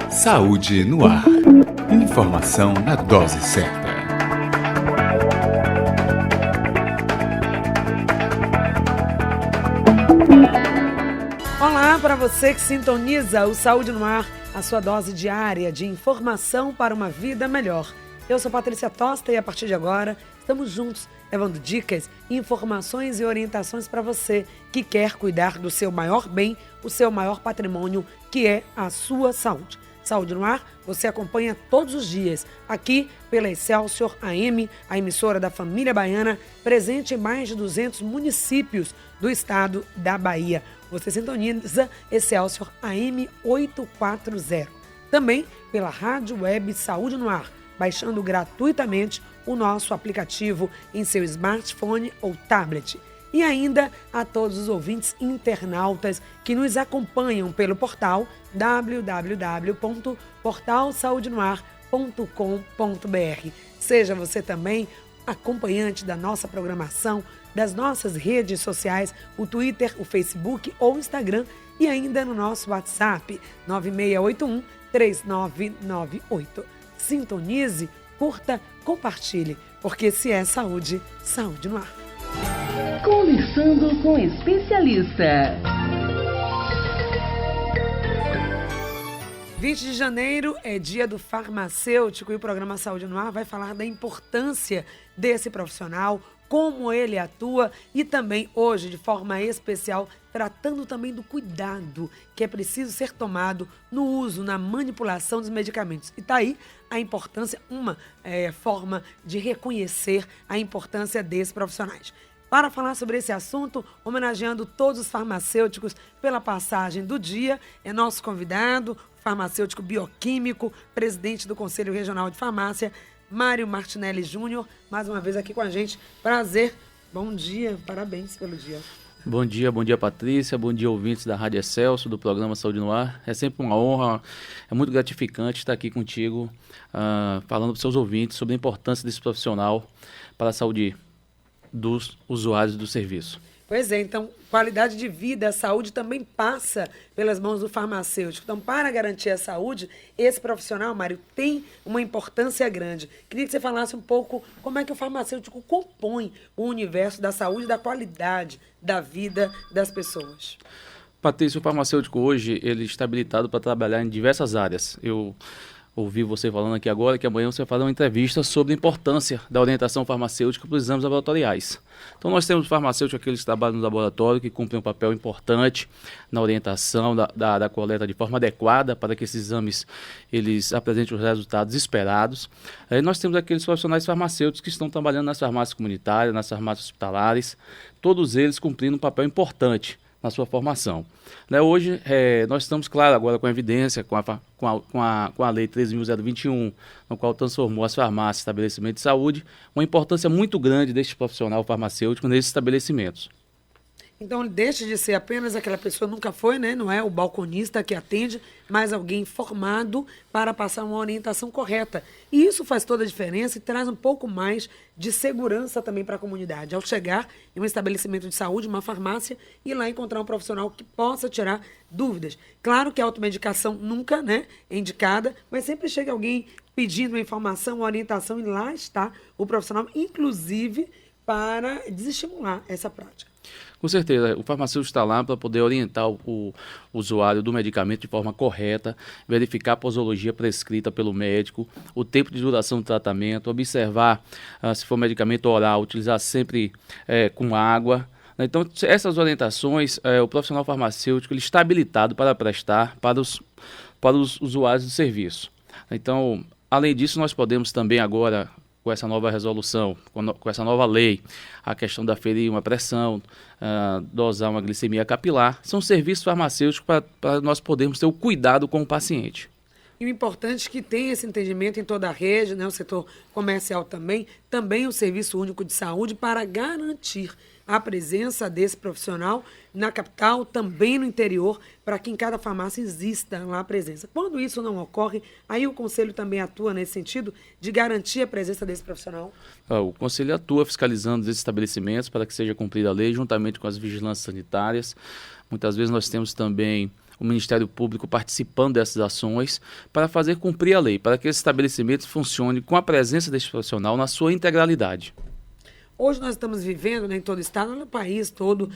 Saúde no ar. Informação na dose certa. Olá para você que sintoniza o Saúde no Ar, a sua dose diária de informação para uma vida melhor. Eu sou Patrícia Tosta e a partir de agora estamos juntos levando dicas, informações e orientações para você que quer cuidar do seu maior bem, o seu maior patrimônio, que é a sua saúde. Saúde no Ar, você acompanha todos os dias, aqui pela Excelsior AM, a emissora da família baiana, presente em mais de 200 municípios do estado da Bahia. Você sintoniza Excelsior AM 840. Também pela Rádio Web Saúde no Ar, baixando gratuitamente o nosso aplicativo em seu smartphone ou tablet. E ainda a todos os ouvintes internautas que nos acompanham pelo portal www.portalsaudenoar.com.br. Seja você também acompanhante da nossa programação, das nossas redes sociais, o Twitter, o Facebook ou o Instagram e ainda no nosso WhatsApp 9681-3998. Sintonize, curta, compartilhe, porque se é saúde, saúde no ar. Conversando com especialista. 20 de janeiro é dia do farmacêutico e o programa Saúde no Ar vai falar da importância desse profissional, como ele atua e também hoje, de forma especial, tratando também do cuidado que é preciso ser tomado no uso, na manipulação dos medicamentos. E está aí a importância, uma forma de reconhecer a importância desses profissionais. Para falar sobre esse assunto, homenageando todos os farmacêuticos pela passagem do dia, é nosso convidado, farmacêutico bioquímico, presidente do Conselho Regional de Farmácia, Mário Martinelli Júnior, mais uma vez aqui com a gente. Prazer, bom dia, parabéns pelo dia. Bom dia Patrícia, bom dia ouvintes da Rádio Excelsior, do programa Saúde no Ar. É sempre uma honra, é muito gratificante estar aqui contigo, falando para os seus ouvintes sobre a importância desse profissional para a saúde dos usuários do serviço. Pois é, então, qualidade de vida, a saúde também passa pelas mãos do farmacêutico. Então, para garantir a saúde, esse profissional, Mário, tem uma importância grande. Queria que você falasse um pouco como é que o farmacêutico compõe o universo da saúde e da qualidade da vida das pessoas. Patrícia, o farmacêutico hoje, ele está habilitado para trabalhar em diversas áreas. Eu ouvi você falando aqui agora que amanhã você vai fazer uma entrevista sobre a importância da orientação farmacêutica para os exames laboratoriais. Então nós temos farmacêuticos, aqueles que trabalham no laboratório, que cumprem um papel importante na orientação da coleta de forma adequada para que esses exames eles apresentem os resultados esperados. Aí nós temos aqueles profissionais farmacêuticos que estão trabalhando nas farmácias comunitárias, nas farmácias hospitalares, todos eles cumprindo um papel importante na sua formação. Hoje, nós estamos, claro, agora com a evidência, com a Lei 13.021, no qual transformou as farmácias em estabelecimentos de saúde, uma importância muito grande deste profissional farmacêutico nesses estabelecimentos. Então, ele deixa de ser apenas aquela pessoa, nunca foi, né? Não é o balconista que atende, mas alguém formado para passar uma orientação correta. E isso faz toda a diferença e traz um pouco mais de segurança também para a comunidade. Ao chegar em um estabelecimento de saúde, uma farmácia, e lá encontrar um profissional que possa tirar dúvidas. Claro que a automedicação nunca, né, é indicada, mas sempre chega alguém pedindo uma informação, uma orientação, e lá está o profissional, inclusive, para desestimular essa prática. Com certeza, o farmacêutico está lá para poder orientar o usuário do medicamento de forma correta, verificar a posologia prescrita pelo médico, o tempo de duração do tratamento, observar se for medicamento oral, utilizar sempre com água. Então, essas orientações, o profissional farmacêutico ele está habilitado para prestar para os usuários do serviço. Então, além disso, nós podemos também agora, com essa nova resolução, com essa nova lei, a questão da aferir uma pressão, dosar uma glicemia capilar, são serviços farmacêuticos para nós podermos ter o cuidado com o paciente. E o importante é que tenha esse entendimento em toda a rede, né, o setor comercial também o Serviço Único de Saúde, para garantir a presença desse profissional na capital, também no interior, para que em cada farmácia exista lá a presença. Quando isso não ocorre, aí o Conselho também atua nesse sentido de garantir a presença desse profissional? O Conselho atua fiscalizando esses estabelecimentos para que seja cumprida a lei, juntamente com as vigilâncias sanitárias. Muitas vezes nós temos também o Ministério Público participando dessas ações para fazer cumprir a lei, para que esse estabelecimento funcione com a presença deste profissional na sua integralidade. Hoje nós estamos vivendo, né, em todo o estado, no país todo,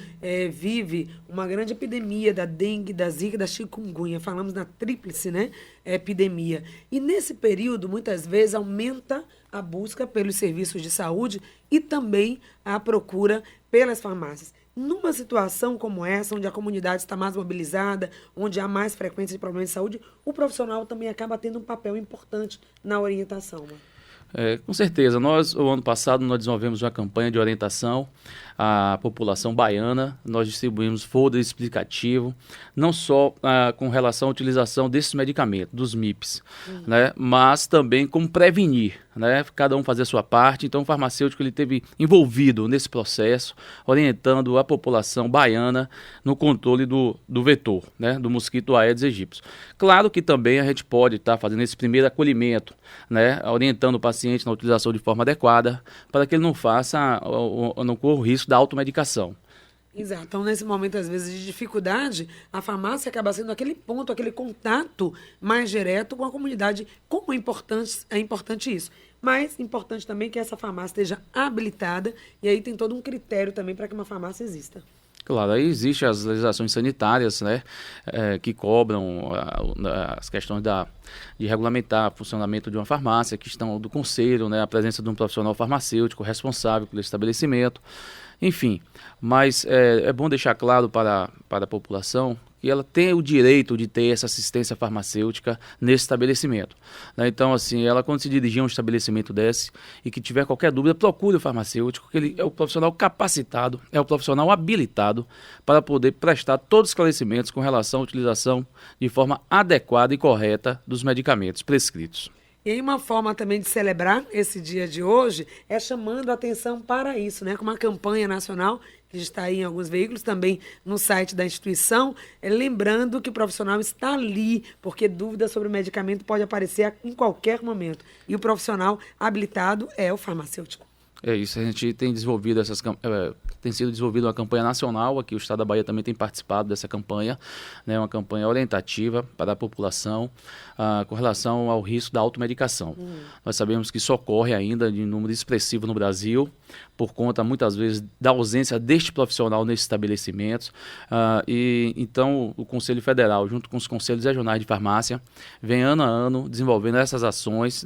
vive uma grande epidemia da dengue, da zika, da chikungunya. Falamos na tríplice, né, epidemia. E nesse período, muitas vezes, aumenta a busca pelos serviços de saúde e também a procura pelas farmácias. Numa situação como essa, onde a comunidade está mais mobilizada, onde há mais frequência de problemas de saúde, o profissional também acaba tendo um papel importante na orientação, né? Com certeza. O ano passado, nós desenvolvemos uma campanha de orientação à população baiana. Nós distribuímos folder explicativo, não só com relação à utilização desses medicamentos, dos MIPs, né, mas também como prevenir, né, cada um fazer a sua parte. Então, o farmacêutico ele teve envolvido nesse processo, orientando a população baiana no controle do vetor, né, do mosquito Aedes aegypti. Claro que também a gente pode estar fazendo esse primeiro acolhimento, né, orientando o paciente na utilização de forma adequada, para que ele não não corra o risco da automedicação. Exato. Então, nesse momento, às vezes, de dificuldade, a farmácia acaba sendo aquele ponto, aquele contato mais direto com a comunidade. Como é importante isso. Mas importante também que essa farmácia esteja habilitada, e aí tem todo um critério também para que uma farmácia exista. Claro, aí existem as legislações sanitárias, né, que cobram as questões de regulamentar o funcionamento de uma farmácia, a questão do conselho, né, a presença de um profissional farmacêutico responsável pelo estabelecimento, enfim. Mas é bom deixar claro para a população que ela tem o direito de ter essa assistência farmacêutica nesse estabelecimento, né? Então, assim, ela quando se dirigir a um estabelecimento desse e que tiver qualquer dúvida, procure o farmacêutico, que ele é o profissional capacitado, é o profissional habilitado para poder prestar todos os esclarecimentos com relação à utilização de forma adequada e correta dos medicamentos prescritos. E aí uma forma também de celebrar esse dia de hoje é chamando a atenção para isso, né? Com uma campanha nacional que está aí em alguns veículos, também no site da instituição, lembrando que o profissional está ali, porque dúvida sobre o medicamento pode aparecer em qualquer momento. E o profissional habilitado é o farmacêutico. É isso, a gente tem desenvolvido tem sido desenvolvida uma campanha nacional, aqui o Estado da Bahia também tem participado dessa campanha, né, uma campanha orientativa para a população com relação ao risco da automedicação. Nós sabemos que isso ocorre ainda em número expressivo no Brasil, por conta muitas vezes da ausência deste profissional nesses estabelecimentos, e então o Conselho Federal, junto com os Conselhos Regionais de Farmácia, vem ano a ano desenvolvendo essas ações,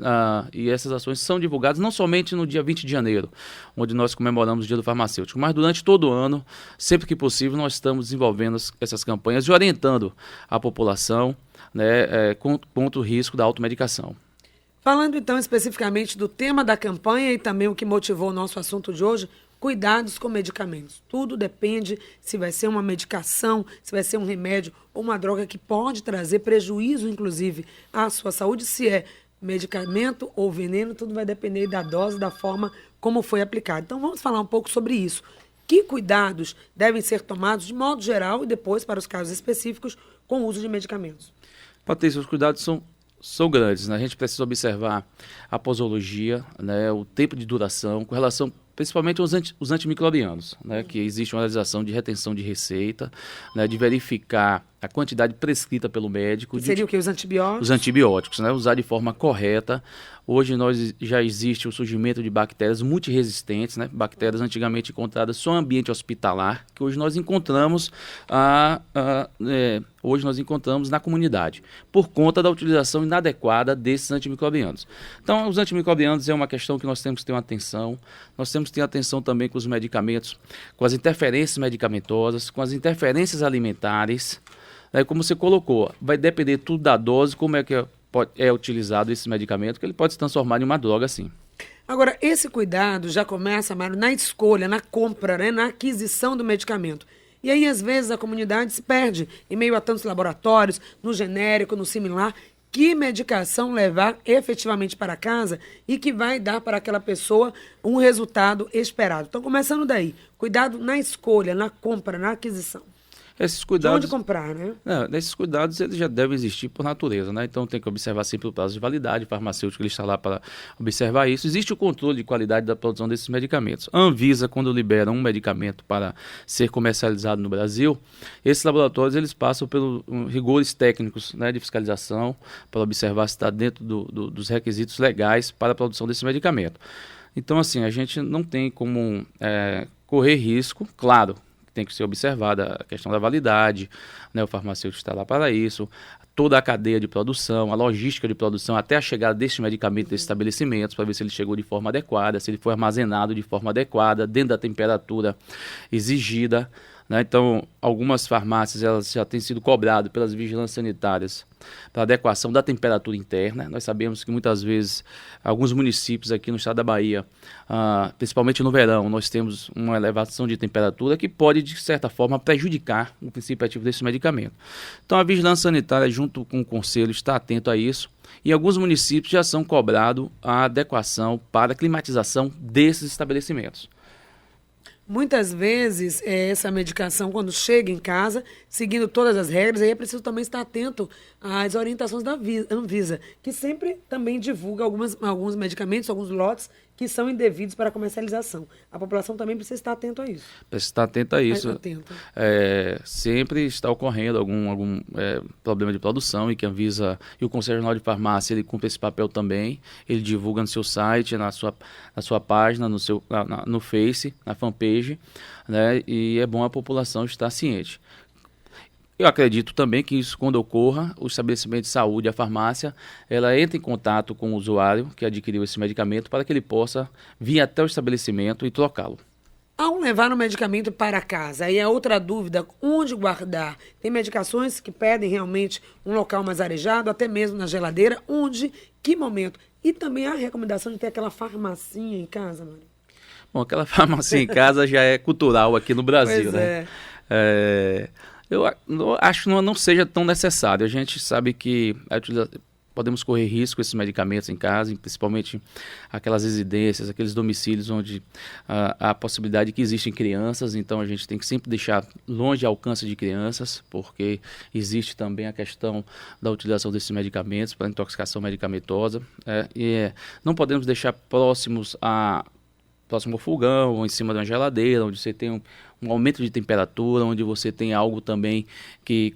e essas ações são divulgadas não somente no dia 20 de janeiro, onde nós comemoramos o Dia do Farmacêutico, mas durante todo o ano, sempre que possível, nós estamos desenvolvendo essas campanhas e orientando a população, né, contra o risco da automedicação. Falando então especificamente do tema da campanha e também o que motivou o nosso assunto de hoje, cuidados com medicamentos. Tudo depende se vai ser uma medicação, se vai ser um remédio ou uma droga que pode trazer prejuízo, inclusive, à sua saúde. Se é medicamento ou veneno, tudo vai depender da dose, da forma como foi aplicado. Então vamos falar um pouco sobre isso. Que cuidados devem ser tomados de modo geral e depois, para os casos específicos, com o uso de medicamentos? Patrícia, os cuidados são grandes, né? A gente precisa observar a posologia, né, o tempo de duração, com relação principalmente os antimicrobianos, né, que existe uma realização de retenção de receita, né, de verificar a quantidade prescrita pelo médico. Que seria o que? Os antibióticos? Os antibióticos, né, usar de forma correta. Hoje já existe o surgimento de bactérias multiresistentes, né, bactérias antigamente encontradas só em ambiente hospitalar, que hoje nós encontramos na comunidade, por conta da utilização inadequada desses antimicrobianos. Então, os antimicrobianos é uma questão que nós temos que ter uma atenção. Nós temos que ter atenção também com os medicamentos, com as interferências medicamentosas, com as interferências alimentares. Como você colocou, vai depender tudo da dose, como é que é utilizado esse medicamento, que ele pode se transformar em uma droga, sim. Agora, esse cuidado já começa, Mário, na escolha, na compra, né, na aquisição do medicamento. E aí, às vezes, a comunidade se perde em meio a tantos laboratórios, no genérico, no similar. Que medicação levar efetivamente para casa e que vai dar para aquela pessoa um resultado esperado. Então, começando daí, cuidado na escolha, na compra, na aquisição. Esses De cuidados, onde comprar, né? esses cuidados eles já devem existir por natureza, né? Então tem que observar sempre o prazo de validade, o farmacêutico ele está lá para observar isso. Existe o controle de qualidade da produção desses medicamentos. A Anvisa, quando libera um medicamento para ser comercializado no Brasil, esses laboratórios eles passam pelos rigores técnicos, né, de fiscalização para observar se está dentro dos requisitos legais para a produção desse medicamento. Então, assim, a gente não tem como correr risco, claro, tem que ser observada a questão da validade, né, o farmacêutico está lá para isso, toda a cadeia de produção, a logística de produção, até a chegada desse medicamento desses estabelecimentos, para ver se ele chegou de forma adequada, se ele foi armazenado de forma adequada, dentro da temperatura exigida, né? Então, algumas farmácias elas já têm sido cobradas pelas vigilâncias sanitárias para adequação da temperatura interna. Nós sabemos que muitas vezes, alguns municípios aqui no estado da Bahia, principalmente no verão, nós temos uma elevação de temperatura que pode, de certa forma, prejudicar o princípio ativo desse medicamento. Então, a vigilância sanitária, junto com o conselho, está atento a isso. E alguns municípios já são cobrados a adequação para a climatização desses estabelecimentos. Muitas vezes, essa medicação, quando chega em casa, seguindo todas as regras, aí é preciso também estar atento às orientações da Anvisa, que sempre também divulga alguns medicamentos, alguns lotes que são indevidos para comercialização. A população também precisa estar atento a isso. Precisa estar atento a isso. Sempre está ocorrendo algum problema de produção e que a Anvisa e o Conselho Nacional de Farmácia ele cumpre esse papel também. Ele divulga no seu site, na sua página, no Face, na fanpage, né? E é bom a população estar ciente. Eu acredito também que isso, quando ocorra, o estabelecimento de saúde, a farmácia, ela entra em contato com o usuário que adquiriu esse medicamento para que ele possa vir até o estabelecimento e trocá-lo. Ao levar o medicamento para casa, aí é outra dúvida, onde guardar? Tem medicações que pedem realmente um local mais arejado, até mesmo na geladeira, onde, que momento? E também a recomendação de ter aquela farmacinha em casa, Mário? Bom, aquela farmácia em casa já é cultural aqui no Brasil, Pois né? Eu acho que não seja tão necessário. A gente sabe que podemos correr risco com esses medicamentos em casa, principalmente aquelas residências, aqueles domicílios onde há a possibilidade que existem crianças, então a gente tem que sempre deixar longe de alcance de crianças, porque existe também a questão da utilização desses medicamentos para intoxicação medicamentosa, não podemos deixar próximo ao fogão, ou em cima de uma geladeira, onde você tem um aumento de temperatura, onde você tem algo também que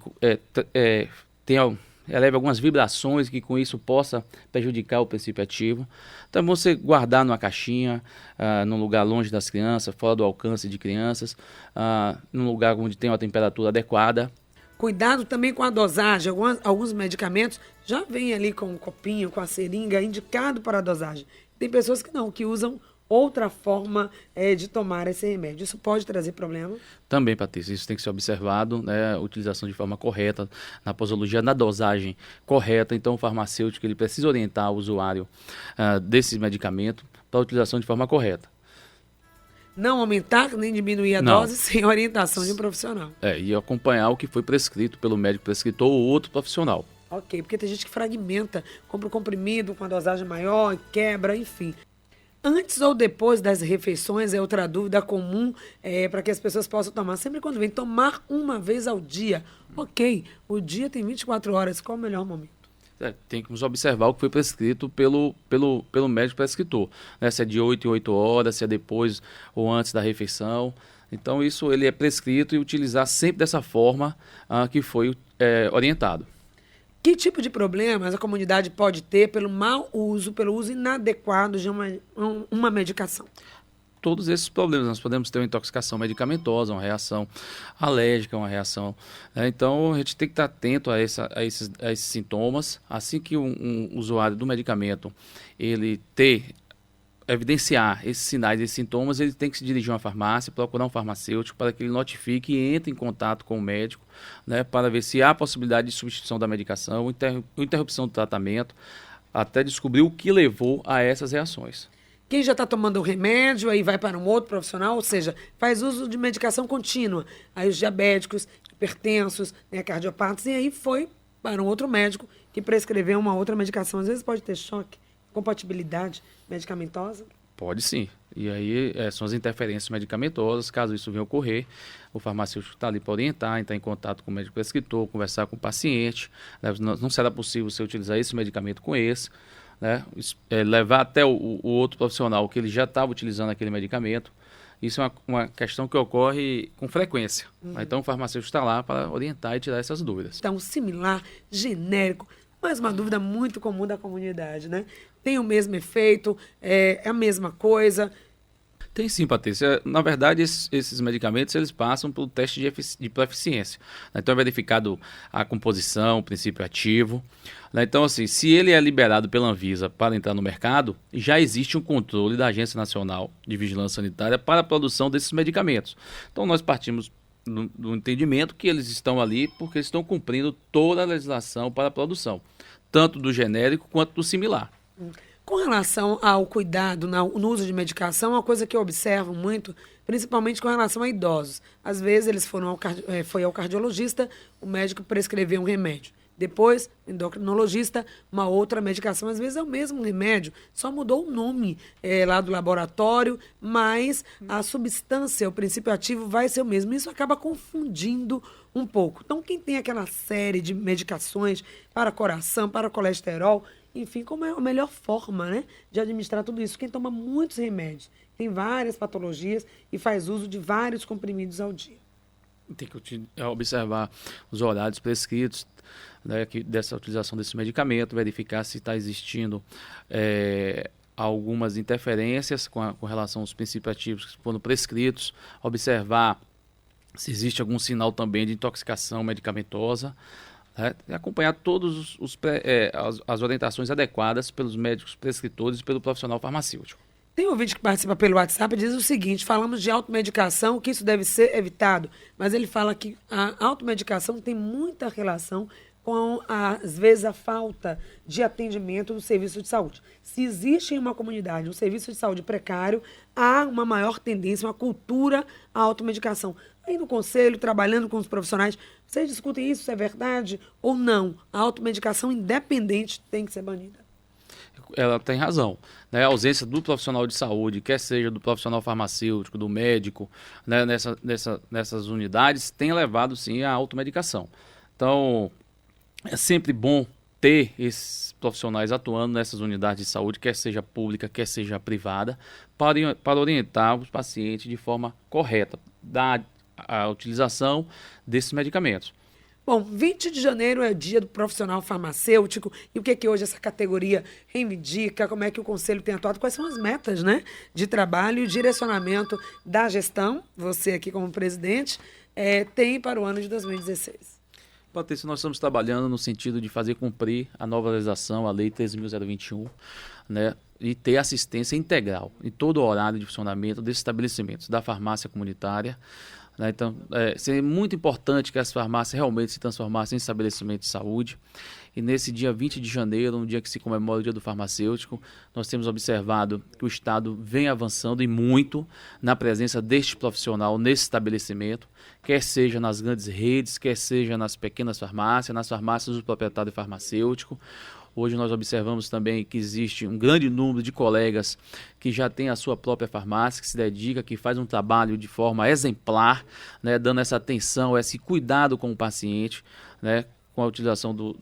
eleva algumas vibrações que com isso possa prejudicar o princípio ativo. Então você guardar numa caixinha, num lugar longe das crianças, fora do alcance de crianças, num lugar onde tem uma temperatura adequada. Cuidado também com a dosagem. Alguns medicamentos já vêm ali com um copinho, com a seringa, indicado para a dosagem. Tem pessoas que não, que usam outra forma de tomar esse remédio. Isso pode trazer problema? Também, Patrícia, isso tem que ser observado, né? A utilização de forma correta, na posologia, na dosagem correta. Então, o farmacêutico ele precisa orientar o usuário desse medicamento para a utilização de forma correta. Não aumentar nem diminuir a dose sem orientação de um profissional. E acompanhar o que foi prescrito pelo médico prescritor ou outro profissional. Ok, porque tem gente que fragmenta, compra o comprimido com a dosagem maior, quebra, enfim. Antes ou depois das refeições é outra dúvida comum para que as pessoas possam tomar. Sempre quando vem tomar uma vez ao dia. Ok, o dia tem 24 horas, qual é o melhor momento? Tem que observar o que foi prescrito pelo médico prescritor, né? Se é de 8 em 8 horas, se é depois ou antes da refeição. Então isso ele é prescrito e utilizar sempre dessa forma que foi orientado. Que tipo de problemas a comunidade pode ter pelo mau uso, pelo uso inadequado de uma medicação? Todos esses problemas, nós podemos ter uma intoxicação medicamentosa, uma reação alérgica, uma reação... Então, a gente tem que estar atento a esses sintomas. Assim que um usuário do medicamento ele evidenciar esses sinais, esses sintomas, ele tem que se dirigir a uma farmácia, procurar um farmacêutico para que ele notifique e entre em contato com o médico, né, para ver se há possibilidade de substituição da medicação, interrupção do tratamento, até descobrir o que levou a essas reações. Quem já está tomando o remédio, aí vai para um outro profissional, ou seja, faz uso de medicação contínua. Aí os diabéticos, hipertensos, cardiopatas, e aí foi para um outro médico que prescreveu uma outra medicação. Às vezes pode ter choque, compatibilidade medicamentosa? Pode sim. E aí são as interferências medicamentosas. Caso isso venha a ocorrer, o farmacêutico está ali para orientar, entrar em contato com o médico prescritor, conversar com o paciente, né? Não será possível você utilizar esse medicamento com esse, né? Levar até o outro profissional que ele já estava utilizando aquele medicamento. Isso é uma questão que ocorre com frequência. Então o farmacêutico está lá para orientar e tirar essas dúvidas. Então, similar, genérico, mas uma dúvida muito comum da comunidade, né? Tem o mesmo efeito, é a mesma coisa. Tem sim, Patrícia. Na verdade, esses medicamentos eles passam pelo teste de proeficiência. Então é verificado a composição, o princípio ativo. Então, assim, se ele é liberado pela Anvisa para entrar no mercado, já existe um controle da Agência Nacional de Vigilância Sanitária para a produção desses medicamentos. Então nós partimos do entendimento que eles estão ali porque eles estão cumprindo toda a legislação para a produção, tanto do genérico quanto do similar. Com relação ao cuidado no uso de medicação, uma coisa que eu observo muito, principalmente com relação a idosos. Às vezes eles foi ao cardiologista, o médico prescreveu um remédio. Depois, o endocrinologista, uma outra medicação. Às vezes é o mesmo remédio, só mudou o nome lá do laboratório, mas a substância, o princípio ativo vai ser o mesmo. Isso acaba confundindo um pouco. Então, quem tem aquela série de medicações para coração, para colesterol, enfim, como é a melhor forma, né, de administrar tudo isso? Quem toma muitos remédios, tem várias patologias e faz uso de vários comprimidos ao dia. Tem que observar os horários prescritos, né, dessa utilização desse medicamento, verificar se está existindo algumas interferências com relação aos princípios ativos que foram prescritos, observar se existe algum sinal também de intoxicação medicamentosa, e acompanhar todas as orientações adequadas pelos médicos prescritores e pelo profissional farmacêutico. Tem um ouvinte que participa pelo WhatsApp e diz o seguinte: falamos de automedicação, que isso deve ser evitado, mas ele fala que a automedicação tem muita relação com, às vezes, a falta de atendimento no serviço de saúde. Se existe em uma comunidade um serviço de saúde precário, há uma maior tendência, uma cultura à automedicação. Aí no conselho, trabalhando com os profissionais, vocês discutem isso, se é verdade ou não? A automedicação independente tem que ser banida. Ela tem razão, né? A ausência do profissional de saúde, quer seja do profissional farmacêutico, do médico, né, nessas unidades, tem levado sim à automedicação. Então, é sempre bom ter esses profissionais atuando nessas unidades de saúde, quer seja pública, quer seja privada, para orientar os pacientes de forma correta a utilização desses medicamentos. Bom, 20 de janeiro é dia do profissional farmacêutico. E o que é que hoje essa categoria reivindica? Como é que o Conselho tem atuado? Quais são as metas, né, de trabalho e direcionamento da gestão? Você aqui como presidente tem para o ano de 2016. Patrícia, nós estamos trabalhando no sentido de fazer cumprir a nova legislação, a Lei 13.021, né, e ter assistência integral em todo o horário de funcionamento desses estabelecimentos, da farmácia comunitária. Então, seria muito importante que as farmácias realmente se transformassem em estabelecimentos de saúde. E nesse dia 20 de janeiro, um dia que se comemora o Dia do Farmacêutico, nós temos observado que o Estado vem avançando e muito na presença deste profissional nesse estabelecimento, quer seja nas grandes redes, quer seja nas pequenas farmácias, nas farmácias do proprietário farmacêutico. Hoje nós observamos também que existe um grande número de colegas que já tem a sua própria farmácia, que se dedica, que faz um trabalho de forma exemplar, né, dando essa atenção, esse cuidado com o paciente, né, com a utilização do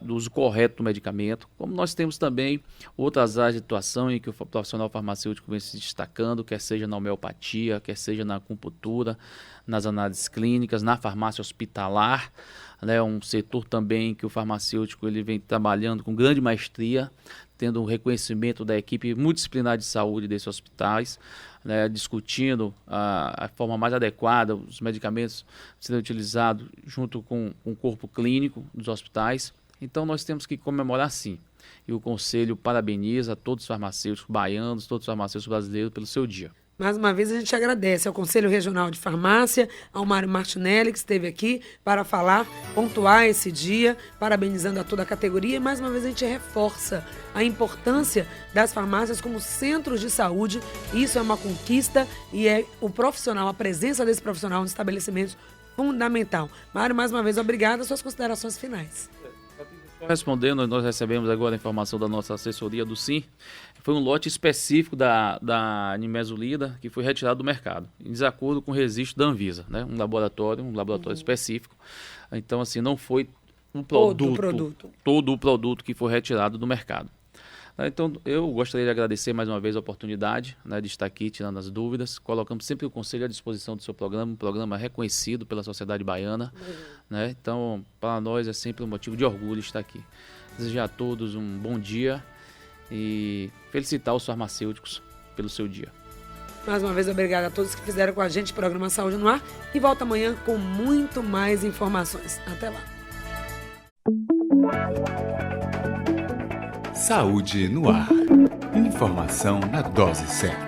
uso correto do medicamento. Como nós temos também outras áreas de atuação em que o profissional farmacêutico vem se destacando, quer seja na homeopatia, quer seja na acupuntura, nas análises clínicas, na farmácia hospitalar, né, um setor também que o farmacêutico ele vem trabalhando com grande maestria, tendo um reconhecimento da equipe multidisciplinar de saúde desses hospitais, né, discutindo a forma mais adequada, os medicamentos serem utilizados junto com o corpo clínico dos hospitais. Então nós temos que comemorar sim. E o Conselho parabeniza todos os farmacêuticos baianos, todos os farmacêuticos brasileiros pelo seu dia. Mais uma vez a gente agradece ao Conselho Regional de Farmácia, ao Mário Martinelli, que esteve aqui para falar, pontuar esse dia, parabenizando a toda a categoria. E mais uma vez a gente reforça a importância das farmácias como centros de saúde. Isso é uma conquista e é o profissional, a presença desse profissional nos estabelecimentos fundamental. Mário, mais uma vez, obrigado. Suas considerações finais. Patrícia, Respondendo, nós recebemos agora a informação da nossa assessoria do SIM. Foi um lote específico da nimesulida que foi retirado do mercado, em desacordo com o registro da Anvisa, né? Um laboratório específico. Então, assim, não foi todo o produto que foi retirado do mercado. Então, eu gostaria de agradecer mais uma vez a oportunidade, né, de estar aqui tirando as dúvidas. Colocamos sempre o conselho à disposição do seu programa, um programa reconhecido pela sociedade baiana. Né? Então, para nós é sempre um motivo de orgulho estar aqui. Desejar a todos um bom dia e felicitar os farmacêuticos pelo seu dia. Mais uma vez, obrigada a todos que fizeram com a gente o programa Saúde no Ar e volta amanhã com muito mais informações. Até lá. Saúde no ar. Informação na dose certa.